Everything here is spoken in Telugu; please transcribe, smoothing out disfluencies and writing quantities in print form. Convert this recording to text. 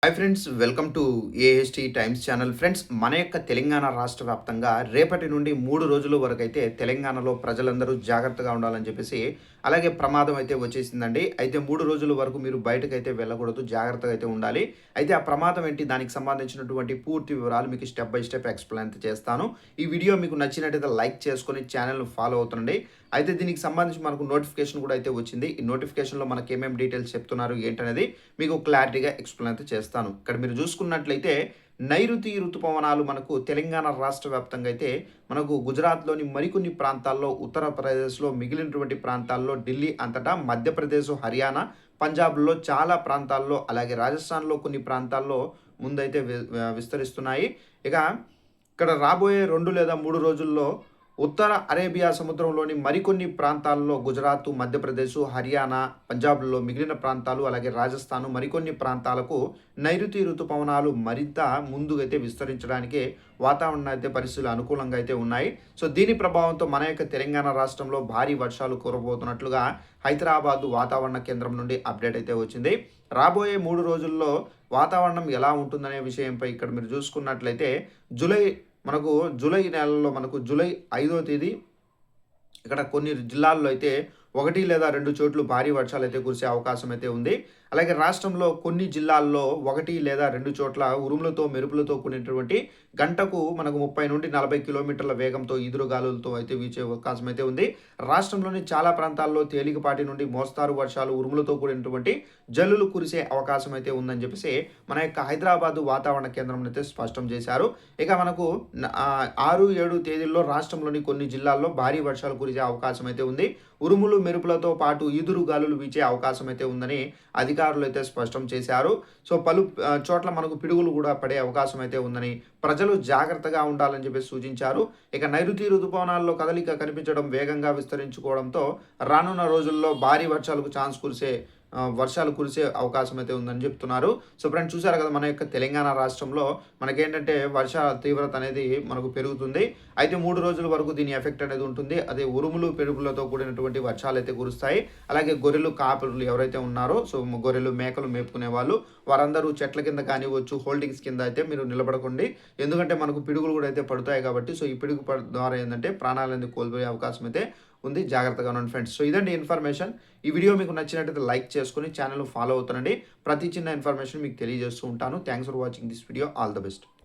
Hi friends, welcome to AST times channel. Friends, మన యొక్క తెలంగాణ రాష్ట్ర వ్యాప్తంగా రేపటి నుండి 3 రోజుల వరకు అయితే తెలంగాణలో ప్రజలందరూ జాగ్రత్తగా ఉండాలని చెప్పేసి, అలాగే ప్రమాదం అయితే వచ్చేసిందండి. అయితే 3 రోజుల వరకు మీరు బయటకైతే వెళ్ళకూడదు, జాగ్రత్తగా అయితే ఉండాలి. అయితే ఆ ప్రమాదం ఏంటి, దానికి సంబంధించినటువంటి పూర్తి వివరాలు మీకు స్టెప్ బై స్టెప్ ఎక్స్‌ప్లెయిన్ అయితే చేస్తాను. ఈ వీడియో మీకు నచ్చినట్టయితే లైక్ చేసుకొని ఛానల్‌ని ఫాలో అవుతుండండి. అయితే దీనికి సంబంధించి మనకు నోటిఫికేషన్ కూడా అయితే వచ్చింది. ఈ నోటిఫికేషన్‌లో మనకు ఏమేమి డీటెయిల్స్ చెప్తున్నారు ఏంటనేది మీకు క్లారిటీగా ఎక్స్‌ప్లెయిన్ అయితే చేస్తాను. ఇక్కడ మీరు చూసుకున్నట్లయితే నైరుతి రుతుపవనాలు మనకు తెలంగాణ రాష్ట్ర వ్యాప్తంగా అయితే మనకు గుజరాత్‌లోని మరికొన్ని ప్రాంతాల్లో, ఉత్తరప్రదేశ్‌లో మిగిలినటువంటి ప్రాంతాల్లో, ఢిల్లీ అంతటా, మధ్యప్రదేశ్, హర్యానా, పంజాబ్‌లో చాలా ప్రాంతాల్లో, అలాగే రాజస్థాన్‌లో కొన్ని ప్రాంతాల్లో ముందైతే విస్తరిస్తున్నాయి. ఇక ఇక్కడ రాబోయే 2 లేదా 3 రోజుల్లో ఉత్తర అరేబియా సముద్రంలోని మరికొన్ని ప్రాంతాల్లో గుజరాత్, మధ్యప్రదేశ్, హర్యానా, పంజాబ్‌లో మిగిలిన ప్రాంతాలు, అలాగే రాజస్థాన్ మరికొన్ని ప్రాంతాలకు నైరుతి రుతుపవనాలు మరింత ముందుగైతే విస్తరించడానికి వాతావరణ అయితే పరిస్థితులు అనుకూలంగా అయితే ఉన్నాయి. సో దీని ప్రభావంతో మన యొక్క తెలంగాణ రాష్ట్రంలో భారీ వర్షాలు కురబోతున్నట్లుగా హైదరాబాద్ వాతావరణ కేంద్రం నుండి అప్డేట్ అయితే వచ్చింది. రాబోయే 3 రోజుల్లో వాతావరణం ఎలా ఉంటుందనే విషయంపై ఇక్కడ మీరు చూసుకున్నట్లయితే జూలై నెలలో మనకు జూలై 5వ తేదీ ఇక్కడ కొన్ని జిల్లాల్లో అయితే 1 లేదా 2 చోట్ల భారీ వర్షాలైతే కురిసే అవకాశం అయితే ఉంది. అలాగే రాష్ట్రంలో కొన్ని జిల్లాల్లో 1 లేదా 2 చోట్ల ఉరుములతో, మెరుపులతో కూడినటువంటి గంటకు మనకు 30 నుండి 40 కిలోమీటర్ల వేగంతో ఈదురుగాలులతో అయితే వీచే అవకాశం అయితే ఉంది. రాష్ట్రంలోని చాలా ప్రాంతాల్లో తేలికపాటి నుండి మోస్తారు వర్షాలు, ఉరుములతో కూడినటువంటి జల్లులు కురిసే అవకాశం అయితే ఉందని చెప్పేసి మన యొక్క హైదరాబాద్ వాతావరణ కేంద్రం అయితే స్పష్టం చేశారు. ఇక మనకు 6, 7 తేదీల్లో రాష్ట్రంలోని కొన్ని జిల్లాల్లో భారీ వర్షాలు కురిసే అవకాశం అయితే ఉంది. ఉరుములు, మెరుపులతో పాటు ఈదురు గాలులు వీచే అవకాశం అయితే ఉందని అధికారులు అయితే స్పష్టం చేశారు. సో పలు చోట్ల మనకు పిడుగులు కూడా పడే అవకాశం అయితే ఉందని, ప్రజలు జాగ్రత్తగా ఉండాలని చెప్పేసి సూచించారు. ఇక నైరుతి రుతుపవనాల్లో కదలిక కనిపించడం, వేగంగా విస్తరించుకోవడంతో రానున్న రోజుల్లో భారీ వర్షాలు కురిసే అవకాశం అయితే ఉందని చెప్తున్నారు. సో ఫ్రెండ్స్, చూసారు కదా, మన యొక్క తెలంగాణ రాష్ట్రంలో మనకేంటంటే వర్షాల తీవ్రత అనేది మనకు పెరుగుతుంది. అయితే 3 రోజుల వరకు దీని ఎఫెక్ట్ అనేది ఉంటుంది. అదే ఉరుములు, పిడుగులతో కూడినటువంటి వర్షాలు అయితే కురుస్తాయి. అలాగే గొర్రెలు, కాపరులు ఎవరైతే ఉన్నారో, సో గొర్రెలు, మేకలు మేపుకునే వాళ్ళు, వారందరూ చెట్ల కింద కానివ్వచ్చు, హోల్డింగ్స్ కింద అయితే మీరు నిలబడకండి. ఎందుకంటే మనకు పిడుగులు కూడా అయితే పడతాయి కాబట్టి, సో ఈ పిడుగు ద్వారా ఏంటంటే ప్రాణాలను కోల్పోయే అవకాశం అయితే ఉంది. జాగ్రత్తగా ఉండండి ఫ్రెండ్స్. సో ఇదండి ఇన్ఫర్మేషన్. ఈ వీడియో మీకు నచ్చినట్టయితే లైక్ చేసుకొని ఛానల్ ఫాలో అవుతానండి. ప్రతి చిన్న ఇన్ఫర్మేషన్ మీకు తెలియజేస్తూ ఉంటాను. Thanks for watching this video. All the best.